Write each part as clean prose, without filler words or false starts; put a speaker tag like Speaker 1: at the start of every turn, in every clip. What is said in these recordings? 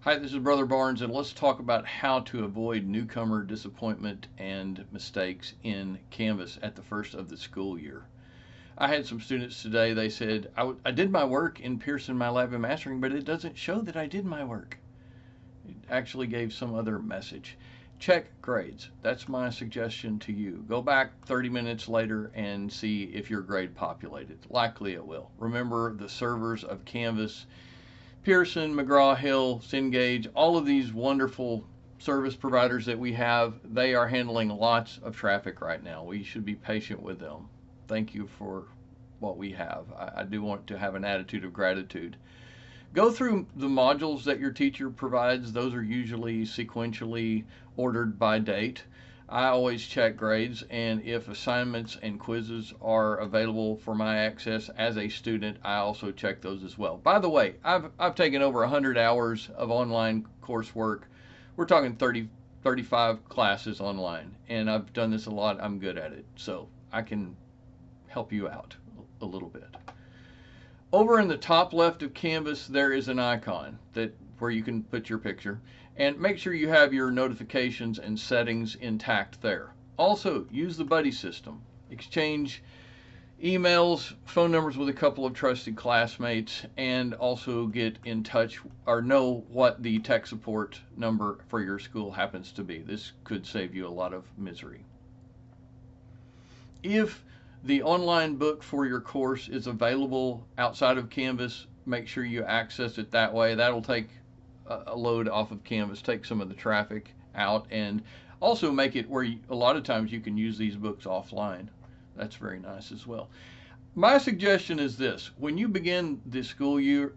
Speaker 1: Hi, this is Brother Barnes, and let's talk about how to avoid newcomer disappointment and mistakes in Canvas at the first of the school year. I had some students today, they said, I did my work in Pearson My Lab and Mastering, but it doesn't show that I did my work. It actually gave some other message. Check grades. That's my suggestion to you. Go back 30 minutes later and see if your grade populated. Likely it will. Remember the servers of Canvas, Pearson, McGraw-Hill, Cengage, all of these wonderful service providers that we have, they are handling lots of traffic right now. We should be patient with them. Thank you for what we have. I do want to have an attitude of gratitude. Go through the modules that your teacher provides. Those are usually sequentially ordered by date. I always check grades, and if assignments and quizzes are available for my access as a student, I also check those as well. By the way, I've taken over 100 hours of online coursework. We're talking 35 classes online, and I've done this a lot. I'm good at it, so I can help you out a little bit. Over in the top left of Canvas, there is an icon where you can put your picture, and make sure you have your notifications and settings intact there. Also, use the buddy system. Exchange emails, phone numbers with a couple of trusted classmates, and also get in touch or know what the tech support number for your school happens to be. This could save you a lot of misery. If the online book for your course is available outside of Canvas, make sure you access it that way. That'll take a load off of Canvas, take some of the traffic out, and also make it where a lot of times you can use these books offline. That's very nice as well. My suggestion is this: when you begin the school year,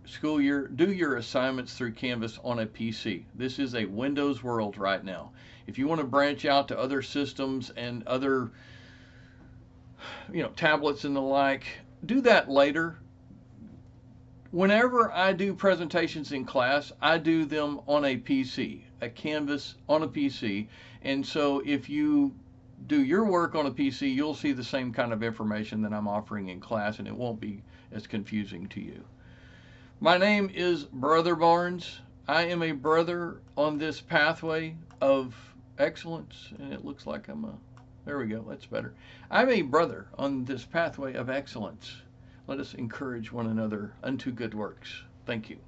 Speaker 1: do your assignments through Canvas on a PC. This is a Windows world right now. If you want to branch out to other systems and other tablets and the like, do that later. Whenever I do presentations in class, I do them on a PC, a Canvas on a PC. And so if you do your work on a PC, you'll see the same kind of information that I'm offering in class, and it won't be as confusing to you. My name is Brother Barnes. I am a brother on this pathway of excellence, and it looks like there we go, that's better. I'm a brother on this pathway of excellence. Let us encourage one another unto good works. Thank you.